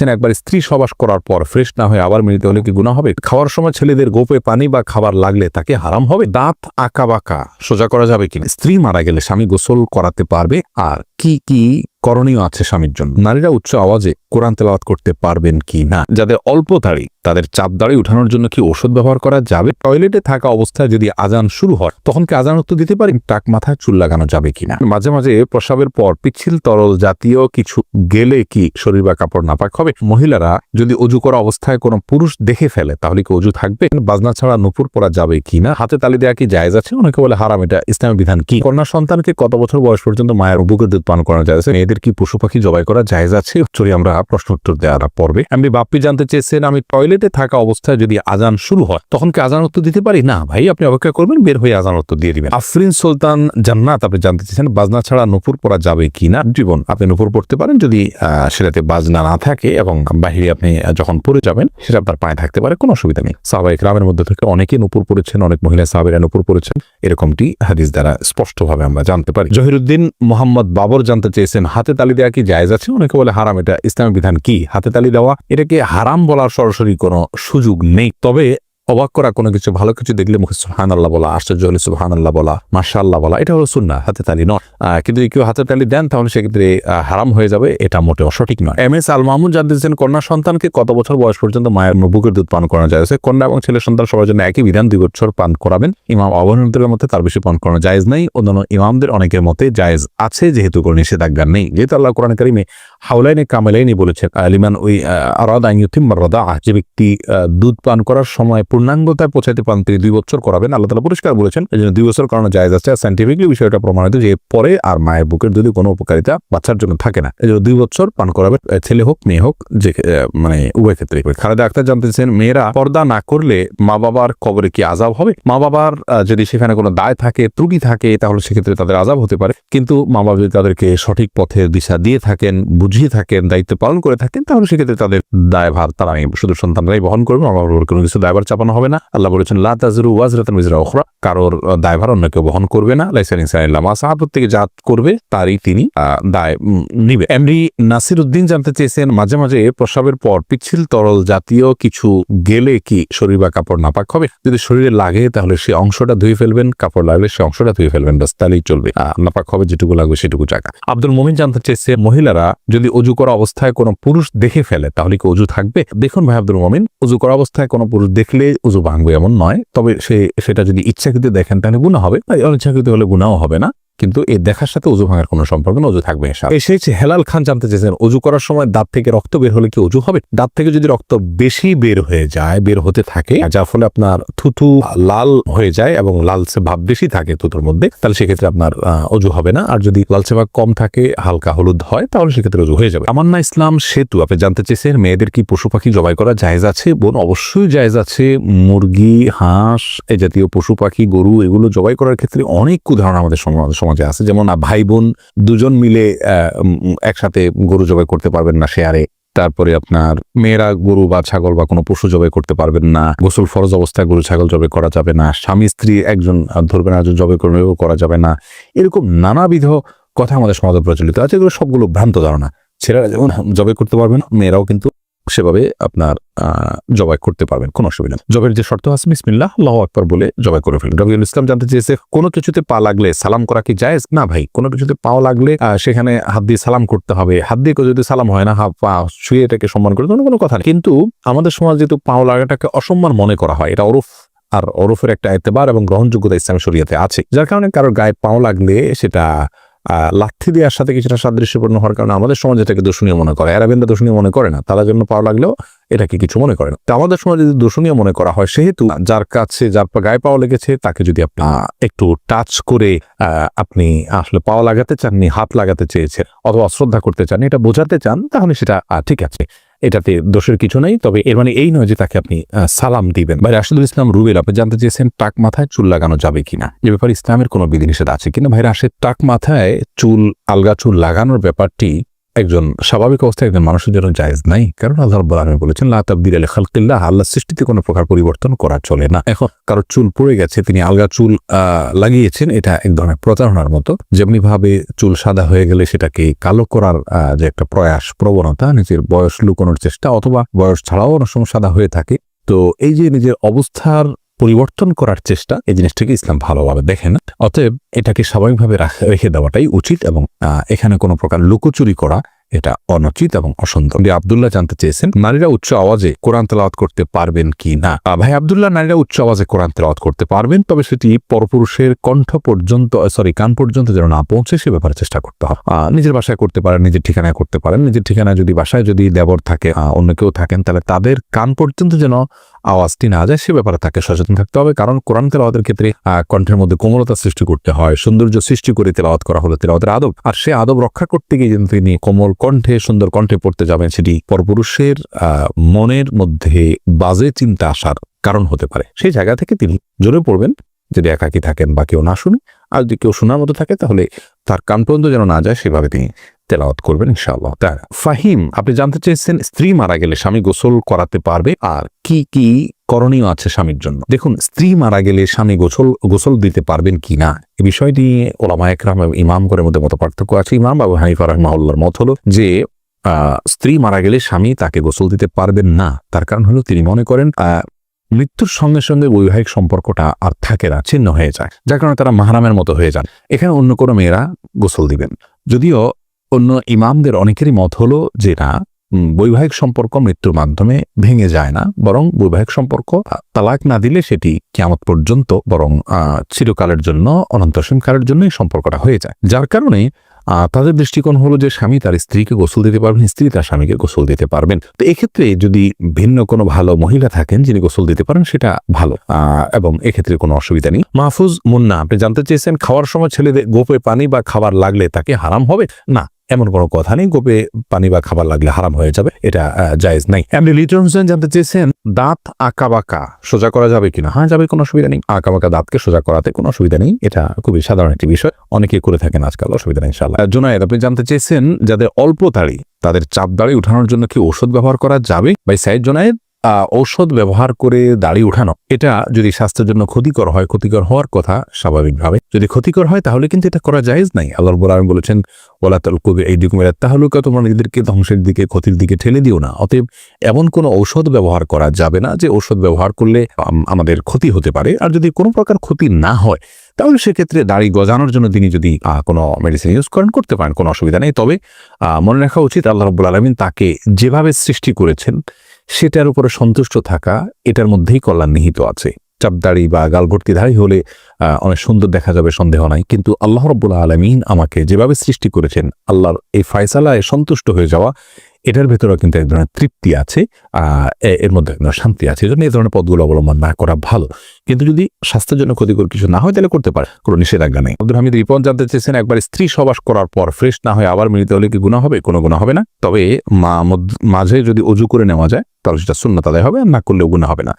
চেয়েছেন একবার স্ত্রী সবাস করার পর ফ্রেশ না হয়ে আবার মিলিত হলে কি গুনাহ হবে? খাওয়ার সময় ছেলেদের গোপে পানি বা খাবার লাগলে তাকে হারাম হবে? দাঁত আঁকা বাঁকা সোজা করা যাবে কিনা? স্ত্রী মারা গেলে স্বামী গোসল করাতে পারবে? আর কি কি করণীয় আছে স্বামীর জন্য? নারীরা উচ্চ আওয়াজে কোরআন তেলাওয়াত করতে পারবেন কি না? যাদের অল্প দাড়ি তাদের চাপ দাড়ি উঠানোর জন্য কি ওষুধ ব্যবহার করা যাবে? টয়লেটে থাকা অবস্থায় যদি আজান শুরু হয় তখন কি আজান উত্তর দিতে পারি? টাক মাথায় চুল লাগানো যাবে কিনা? মাঝে মাঝে প্রস্রাবের পর পিচ্ছিল তরল জাতীয় কিছু গেলে কি শরীর বা কাপড় নাপাক হবে? মহিলারা যদি অজু করা অবস্থায় কোনো পুরুষ দেখে ফেলে তাহলে কি অজু থাকবে? বাজনা ছাড়া নুপুর পরা যাবে কিনা? হাতে তালি দেওয়া কি জায়েজ আছে? অনেকে বলে হারাম। এটা ইসলামের বিধান কি? কন্যা সন্তানকে কত বছর বয়স পর্যন্ত মায়ের বুকের দুধ পান করা যায়? মেয়েদের কি পশু পাখি জবাই করা জায়েজ আছে? চলি আমরা প্রশ্ন উত্তর দেওয়ার পর্বে। আমি বাপ্পি জানতে চেয়েছেন, আমি টয়লেটে থাকা অবস্থায় যদি আজান শুরু হয় তখন কি আজান উত্তর দিতে পারি? না ভাই, আপনি অপেক্ষা করবেন, বের হয়ে আজান উত্তর দিয়ে দিবেন। আফরিন সুলতান জান্নাত আপনি জানতে চেয়েছেন বাজনা ছাড়া নুপুর পরা যাবে কিনা? জীবন আপনি নুপুর পড়তে পারেন যদি সেটাতে বাজনা না থাকে এবং বাহিরে আপনি যখন পড়ে যাবেন সেটা আপনার পায়ে থাকতে পারে, কোনো অসুবিধা নেই। সাহাবায়ে কেরামের মধ্যে থেকে অনেকে নুপুর পড়েছেন, অনেক মহিলা সাহাবীরা নুপুর পড়েছেন, এরকমটি হাদিস দ্বারা স্পষ্টভাবে আমরা জানতে পারি। জহিরুদ্দিন মোহাম্মদ বাবর জানতে চেয়েছেন হাতে তালি দেওয়া কি জায়েজ আছে? অনেকে বলে হারাম। এটা ইসলামের বিধান কি? হাতে তালি দেওয়া এটাকে হারাম বলার সরাসরি কোনো সুযোগ নেই, তবে অবাক করা কোনো কিছু ভালো কিছু দেখলে মুখে সুবহানাল্লাহ বলা, আশ্চর্য হলে সুবহানাল্লাহ বলা, মাশাআল্লাহ বলা, এটা হলো সুন্নাহ, হাতে তালি নয়। কিন্তু কেউ হাতে তালি দেন তাহলে সেক্ষেত্রে হারাম হয়ে যাবে, এটা মোটেও সঠিক নয়। MS আল মামুন জানতে চেয়েছেন কন্যা সন্তানকে কত বছর বয়স পর্যন্ত মায়ের বুকের দুধ পান করানো যায়? কন্যা এবং ছেলে সন্তান সবার জন্য একই বিধান, 2 বছর পান করাবেন। ইমাম আবু হানিফার মতে তার বেশি পান করানো জায়েজ নাই। অন্যান্য ইমামদের অনেকের মতে জায়েজ আছে, যেহেতু কোনো নিষেধাজ্ঞা নেই। যেহেতু আল্লাহ কোরআন কারিমে হাওলাইনে কামেলাইনি বলেছেন, লিমান ওই আরাদা আন ইউতিম্মা রাদাআহ, যে ব্যক্তি দুধ পান করার সময় পূর্ণাঙ্গতায় পৌঁছাতে পান তিনি 2 বছর করাবেন। আল্লাহ তাআলা পরিষ্কার বলেছেন এই জন্য 2 বছর করানো জায়েজ আছে। সায়েন্টিফিকলি বিষয়টা প্রমাণিত যে পরে আর মায়ের বুকের দুধে কোনো উপকারিতা বাচ্চার জন্য থাকে না, এই জন্য 2 বছর পান করাবেন, ছেলে হোক মেয়ে হোক, যে মানে উভয় ক্ষেত্রে। খালেদা আক্তার জানতেছেন মেয়েরা পর্দা না করলে মা বাবার কবরে কি আযাব হবে? মা বাবার যদি সেখানে কোনো দায় থাকে, ত্রুটি থাকে, তাহলে সেক্ষেত্রে তাদের আযাব হতে পারে। কিন্তু মা বাবা যদি তাদেরকে সঠিক পথের দিশা দিয়ে থাকেন, বুঝিয়ে থাকেন, দায়িত্ব পালন করে থাকেন, তাহলে সেক্ষেত্রে তাদের দায়ভার তারা শুধু সন্তানরাই বহন করবে, মা বাবার কোনো কিছু দায়ভার চাপানো হবে না। আল্লাহ বলেছেন লা তাযরু ওয়াজরাতুন উযরা উখরা, কারোর দায়ভার অন্য কেউ বহন করবে না। লাইসা লিল ইনসানি ইল্লা মা সাআ, প্রত্যেকে যা করবে তারই তিনি দায় নিবে। এমরি নাসিরউদ্দিন জানতে চেয়েছেন মাঝে মাঝে প্রস্রাবের পর পিচ্ছিল তরল জাতীয় কিছু গেলে কি শরীর বা কাপড় নাপাক হবে? যদি শরীরে লাগে তাহলে সে অংশটা ধুয়ে ফেলবেন, কাপড় লাগলে সে অংশটা ধুয়ে ফেলবেন, বাস তাহলেই চলবে। নাপাক হবে যেটুকু লাগবে সেটুকু জায়গা। আব্দুল মুমিন জানতে চেয়েছে মহিলারা যদি অজু করা অবস্থায় কোনো পুরুষ দেখে ফেলে তাহলে কি অজু থাকবে? দেখুন ভাই আব্দুল মুমিন, অজু করা অবস্থায় কোনো পুরুষ দেখলে অজু ভাঙবে এমন নয়, তবে সেটা যদি ইচ্ছাকৃত দেখেন তাহলে গুনাহ হবে, অনিচ্ছাকৃত হলে গুনাহও হবে না। কিন্তু এই দেখার সাথে অজু ভাঙার কোনো সম্পর্ক না, অজু থাকবে। এসেছে হেলাল খান জানতে চেয়েছেন অজু করার সময় দাঁত থেকে রক্ত বের হলে কি অজু হবে? দাঁত থেকে যদি রক্ত বেশি বের হয়ে যায়, বের হতে থাকে, যার ফলে আপনার থুথু লাল হয়ে যায় এবং লালচে ভাব বেশি থাকে থুতুর মধ্যে, তাহলে সেক্ষেত্রে আপনার অজু হবে না। আর যদি লালচে ভাব কম থাকে, হালকা হলুদ হয়, তাহলে সেক্ষেত্রে অজু হয়ে যাবে। আমান্না ইসলাম সেতু আপনি জানতে চেয়েছেন মেয়েদের কি পশু পাখি জবাই করা জায়েজ আছে? বোন, অবশ্যই জায়েজ আছে। মুরগি, হাঁস, এই জাতীয় পশু পাখি, গরু, এগুলো জবাই করার ক্ষেত্রে অনেক উদাহরণ আমাদের সমাজে আছে। যেমন ভাই বোন দুজন মিলে একসাথে গরু জবাই করতে পারবেন না শেয়ারে। তারপরে আপনার মেয়েরা গরু বা ছাগল বা কোনো পশু জবাই করতে পারবেন না। গোসল ফরজ অবস্থায় গরু ছাগল জবাই করা যাবে না। স্বামী স্ত্রী একজন ধরবেন আর জবাই করবেও করা যাবে না। এরকম নানাবিধ কথা আমাদের সমাজে প্রচলিত আছে, এগুলো সবগুলো ভ্রান্ত ধারণা। ছেলেরা যেমন জবাই করতে পারবেন, মেয়েরাও কিন্তু সেভাবে আপনার জবাই করতে পারবেন, কোনো অসুবিধা। জবের যে শর্ত আছে বিসমিল্লাহ আল্লাহু আকবার বলে জবাই করে ফেলুন। রবিউল ইসলাম জানতে চেয়েছে কোনো কিছুতে পা লাগলে সালাম করা কি জায়েজ? না ভাই, কোনো কিছুতে পাও লাগলে সেখানে হাত দিয়ে সালাম করতে হবে। হাত দিয়ে যদি সালাম হয় না, পা ছুঁয়ে এটাকে সম্মান করে কোনো কথা নেই। কিন্তু আমাদের সমাজ যেহেতু পাও লাগাটাকে অসম্মান মনে করা হয়, এটা ওরফ, আর ওরফের একটা এতেবার এবং গ্রহণযোগ্যতা ইসলামী শরীয়তে আছে, যার কারণে কারোর গায়ে পাও লাগলে সেটা লাথি দেওয়ার সাথে কিছুটা সাদৃশ্যপূর্ণ হওয়ার কারণে আমাদের সমাজ এটাকে দোষণীয় মনে করে। আরবেনরা দোষণীয় মনে করে না, তারা জন্য পাওয়া লাগলেও এটাকে কিছু মনে করে না। তো আমাদের সমাজে যদি দোষণীয় মনে করা হয়, সেহেতু যার কাছে যার গায়ে পাওয়া লেগেছে তাকে যদি আপনি একটু টাচ করে আপনি আসলে পাওয়া লাগাতে চাননি, হাত লাগাতে চেয়েছেন অথবা শ্রদ্ধা করতে চান, এটা বোঝাতে চান, তাহলে সেটা ঠিক আছে, এটাতে দোষের কিছু নেই। তবে এর মানে এই নয় যে তাকে আপনি সালাম দিবেন। ভাই রাশেদুল ইসলাম রুবেল আপনি জানতে চেয়েছেন টাক মাথায় চুল লাগানো যাবে কিনা, এ ব্যাপারে ইসলামের কোনো বিধিনিষেধ আছে কিনা? ভাই রাশেদ, টাক মাথায় চুল, আলগা চুল লাগানোর ব্যাপারটি একজন স্বাভাবিক অবস্থায় একজন মানুষের জন্য জায়েজ নাই, কারণ আল্লাহ রাব্বুল আলামিন বলেছেন লা তাবদীলা লিখালকিল্লাহ, আল্লাহর সৃষ্টিতে কোনো প্রকার পরিবর্তন করা চলে না। এখন কারো চুল পড়ে গেছে, তিনি আলগা চুল লাগিয়েছেন, এটা এক ধরনের প্রতারণার মতো। যেমনি ভাবে চুল সাদা হয়ে গেলে সেটাকে কালো করার যে একটা প্রয়াস, প্রবণতা, নিজের বয়স লুকানোর চেষ্টা, অথবা বয়স ছাড়াও অনেক সময় সাদা হয়ে থাকে। তো এই যে নিজের অবস্থার পরিবর্তন করার চেষ্টা, এই জিনিসটাকে ইসলাম ভালোভাবে দেখে না। অতএব এটাকে স্বাভাবিকভাবে রেখে দেওয়াটাই উচিত, এবং এখানে কোনো প্রকার লুকোচুরি করা এটা অনুচিত এবং অসুন্দর। আব্দুল্লাহ জানতে চেয়েছেন, নারীরা উচ্চ আওয়াজে কোরআন তেলাওয়াত করতে পারবেন কি না? ভাই আব্দুল্লাহ, নারীরা উচ্চ আওয়াজে কোরআন তেলাওয়াত করতে পারবেন, তবে সেটি পরপুরুষের কান পর্যন্ত যেন না পৌঁছে সে ব্যাপারে চেষ্টা করতে হবে। নিজের বাসায় করতে পারেন, নিজের ঠিকানায় করতে পারেন। নিজের ঠিকানায় যদি বাসায় যদি দেবর থাকে, অন্য কেউ থাকেন, তাহলে তাদের কান পর্যন্ত যেন আওয়াজটি না যায় সে ব্যাপারে তাকে সচেতন থাকতে হবে। কারণ কোরআন তেলাওয়াতের ক্ষেত্রে কণ্ঠের মধ্যে কোমলতা সৃষ্টি করতে হয়, সৌন্দর্য সৃষ্টি করে তেলাওয়াত করা হলো তেলাওয়াতের আদব। আর সে আদব রক্ষা করতে গিয়ে যেন তিনি কোমল কণ্ঠে, সুন্দর কণ্ঠে পড়তে যাবেন, সেটি পরপুরুষের মনের মধ্যে বাজে চিন্তা আসার কারণ হতে পারে। সেই জায়গা থেকে তিনি জোরে পড়বেন, যদি একাকী থাকেন বা কেউ না শুনে। আর যদি কেউ শোনার মতো থাকে তাহলে তার কান পর্যন্ত যেন না যায় সেভাবে তিনি তেলাওয়াত করবেন ইনশাআল্লাহ। ফাহিম, আপনি জানতে চেয়েছেন স্ত্রী মারা গেলে স্বামী গোসল করাতে পারবে আর কি কি করণীয় আছে স্বামীর জন্য। দেখুন, স্ত্রী মারা গেলে স্বামী গোসল দিতে পারবেন কি না, এই বিষয়টি ওলামায়ে কেরাম এবং ইমামগণের মধ্যে মত পার্থক্য আছে। ইমাম আবু হানিফা রাহিমাহুল্লাহর মত হলো যে স্ত্রী মারা গেলে স্বামী তাকে গোসল দিতে পারবেন না। তার কারণ হলো তিনি মনে করেন মৃত্যুর সঙ্গে সঙ্গে বৈবাহিক সম্পর্কটা আর থাকে না, ছিন্ন হয়ে যায়, যার কারণে তারা মাহরামের মতো হয়ে যান। এখানে অন্য কোনো মেয়েরা গোসল দিবেন। যদিও অন্য ইমামদের অনেকেরই মত হলো যে না, বৈবাহিক সম্পর্ক মৃত্যুর মাধ্যমে ভেঙে যায় না, বরং বৈবাহিক সম্পর্ক তালাক না দিলে সেটি কিয়ামত পর্যন্ত বরং চিরকালের জন্য, অনন্তসীমকালের জন্য এই সম্পর্কটা হয়ে যায়। যার কারণে তাদের দৃষ্টিকোণ হলো যে স্বামী তার স্ত্রীকে গোসল দিতে পারবেন, স্ত্রী তার স্বামীকে গোসল দিতে পারবেন। তো এক্ষেত্রে যদি ভিন্ন কোনো ভালো মহিলা থাকেন যিনি গোসল দিতে পারেন সেটা ভালো, এবং এক্ষেত্রে কোনো অসুবিধা নেই। মাহফুজ মুন্না, আপনি জানতে চেয়েছেন খাওয়ার সময় ছেলেদের গোপে পানি বা খাবার লাগলে তাকে হারাম হবে? না, এমন কোনো কথা নেই। গোপে পানি বা খাবার লাগলে হারাম হয়ে যাবে, এটা জায়েজ নাই। এমনি লিটন হোসেন জানতে চেয়েছেন দাঁত আঁকাবাঁকা সোজা করা যাবে কিনা? হ্যাঁ, যাবে, কোনো অসুবিধা নেই। আঁকাবাঁকা দাঁতকে সোজা করাতে কোনো অসুবিধা নেই, এটা খুবই সাধারণ একটি বিষয়, অনেকে করে থাকেন আজকাল, অসুবিধা নেই ইনশাআল্লাহ। জুনায়েদ, আপনি জানতে চেয়েছেন যাদের অল্প দাড়ি তাদের চাপ দাড়ি উঠানোর জন্য কি ঔষধ ব্যবহার করা যাবে? ভাই সাইদ জুনায়েদ, ঔষধ ব্যবহার করে দাড়ি উঠানো এটা যদি স্বাস্থ্যের জন্য ক্ষতিকর হয়, ক্ষতিকর হওয়ার কথা স্বাভাবিকভাবে, যদি ক্ষতিকর হয় তাহলে কিন্তু এটা করা জায়েজ নাই। আল্লাহ রাব্বুল আলামিন বলেছেন ওয়ালা তালকু বিআইদিকুম ইলা তাহলুকা, তোমরা নিজেদেরকে ধ্বংসের দিকে, ক্ষতির দিকে ঠেলে দিও না। অতএব এমন কোনো ঔষধ ব্যবহার করা যাবে না যে ঔষধ ব্যবহার করলে আমাদের ক্ষতি হতে পারে। আর যদি কোনো প্রকার ক্ষতি না হয় তাহলে সেক্ষেত্রে দাড়ি গজানোর জন্য তিনি যদি কোনো মেডিসিন ইউজ করেন, করতে পারেন, কোনো অসুবিধা নেই। তবে মনে রাখা উচিত আল্লাহ রাব্বুল আলামিন তাকে যেভাবে সৃষ্টি করেছেন সেটার উপরে সন্তুষ্ট থাকা, এটার মধ্যেই কল্যাণ নিহিত আছে। চাপদাড়ি বা গালভর্তি দাড়ি হলে অনেক সুন্দর দেখা যাবে, সন্দেহ নাই, কিন্তু আল্লাহ রাব্বুল আলামিন আমাকে যেভাবে সৃষ্টি করেছেন, আল্লাহর এই ফয়সালায় সন্তুষ্ট হয়ে যাওয়া, এটার ভেতরেও কিন্তু এক ধরনের তৃপ্তি আছে, এর মধ্যে এক ধরনের শান্তি আছে। এজন্য এই ধরনের পথগুলো অবলম্বন না করা ভালো। কিন্তু যদি স্বাস্থ্যের জন্য ক্ষতিকর কিছু না হয় তাহলে করতে পারে, কোনো নিষেধাজ্ঞা নেই। আব্দুল হামিদ রিপন জানতে চেয়েছেন একবার স্ত্রী সবাস করার পর ফ্রেশ না হয়ে আবার মিলিত হলে কি গুনাহ হবে? কোনো গুনাহ হবে না, তবে মাঝে যদি অজু করে নেওয়া যায় তাহলে সেটা সুন্নাত আদায় হবে, না করলেও গুনাহ হবে না।